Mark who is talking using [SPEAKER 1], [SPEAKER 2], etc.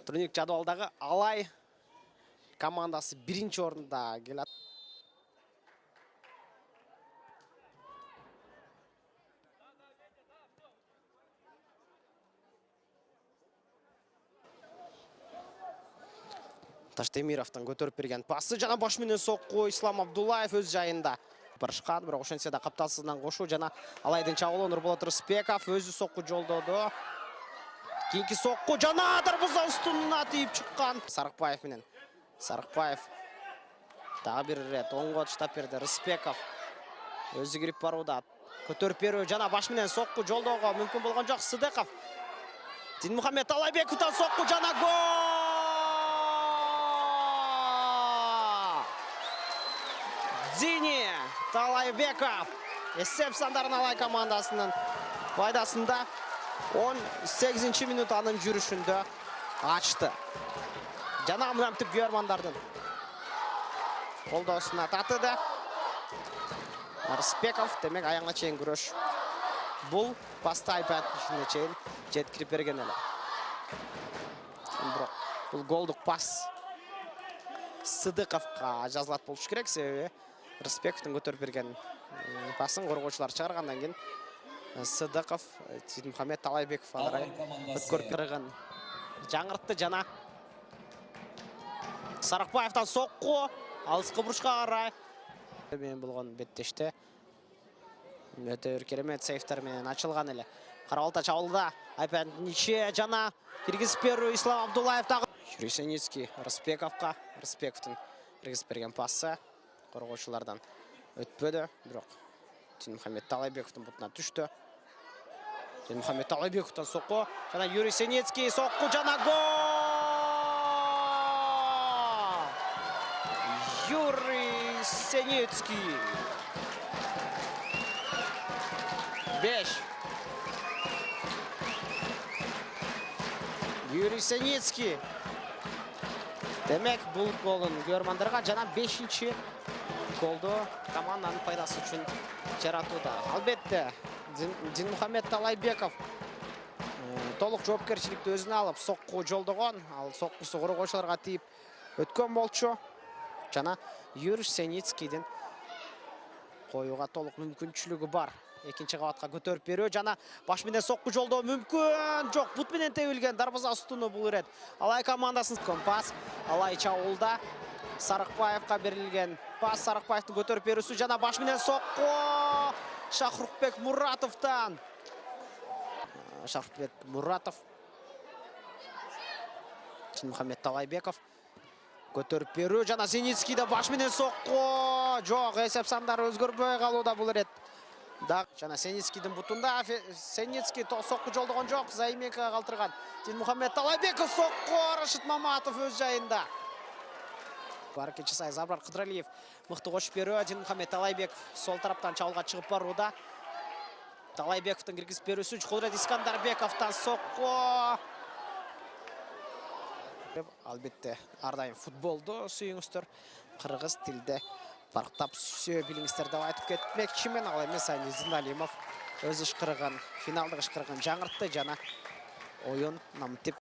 [SPEAKER 1] Турнир жадвалдагы Алай командасы 1-чи орында келет. Таштемировтан көтөрүп берген пасы жана баш менен сокку Ислам Абдуллаев өз жайында. Барышкан, бирок ошентсе да капталсыздан кошуу жана Алайдын чабуулу Нурболот Рыспеков өзү сокку жолдоду. Кийинки сокку жана дарбаза устунуна тийип чыккан. Сарыкбаев менен. Сарыкбаев дагы бир ирет оңго таштап берди. Рыспеков өзү кирип барууда. Көтөрүп берүү жана баш менен сокку жолдоого мүмкүн болгон жок. Сыдыков. Динмухамед Талайбековдон сокку жана гол! Дини Талайбеков эсеп сандарын Алай командасынын пайдасында 18-ci минут анын жүрүшүндө ачты. Жана мынтип көрмандардын колдоосуна татыды. Рыспеков демек аягына чейин күрөш. Бул пастай патчына чейин жеткирип берген эле. Бирок бул голдук пас Сыдыковго жазылат болуш керек, себеби Рыспековдун көтөрүп берген пасын коргоочулар чыгаргандан кийин Сыдыков Динмухамед Талайбеков аларай өткөрүп кырган жаңыртты жана Сарыкбаевдон сокку алыскы бурушка карай менен болгон беттеште өтө керемет сейфтер менен ачылган эле. Карабалта чабуулда Айпандиче жана киргизип берүү Ислам Абдуллаев дагы Юрий Синицкий Рысбековго. Рысбековдун киргизип берген пасы коргоочулардан өтпөдү, бирок Динмухамед Талайбековдун бутуна түштү. Динмухамед Талайбековдон сокку жана Юрий Синицкий сокку жана гол! Юрий Синицкий 5. Юрий Синицкий. Демек бул голун көрмандарга жана 5-чи голду команданын пайдасы үчүн жаратууда. Албетте Динмухамед Талайбеков толук жоопкерчиликти өзүнө алып сокку жолдогон, ал соккусу коргоочуларга тийип өткөн болчу. Жана Юрий Синицкийдин коюуга толук мүмкүнчүлүгү бар. Экинчи кабатка көтөрүп берүү жана баш менен сокку жолдоо мүмкүн. Жок, бут менен тебилген дарбаза устуну бул ирет. Алай командасынын компас Алай чабуулда Сарыкбаевга берилген пас Сарыкбаевдин көтөрүп берүүсү жана баш менен сокку Шахрукбек Муратовдон. Шахрукбек Муратов. Динмухамед Талайбеков көтөрүп берүү жана Синицкийде баш менен сокку. Жок, эсеп сандары өзгөрбөй калууда бул ирет. Жана Синицкийдин бутунда Синицкий сокку жолдогон жок, Займекага калтырган. Динмухамед Талайбеков сокку, Рашид Маматов өз жайында. Баракет жасай Забрар Кыдралиев мыкты кошуп берүү. Динмухамед Талайбеков сол тараптан чабуулга чыгып барууда. Талайбековдун киргизип берүүсү Кудрат Искандарбековдон сокку. Албетте ар дайым футболду сүйүңүздөр. Кыргыз тилде барктап сүйө билиңиздер деп айтып кетмекчимин. Ал эмес Айнис Зиналимов өз ышкырыгын, финалдык ышкырыгын жаңыртты жана оюн намтип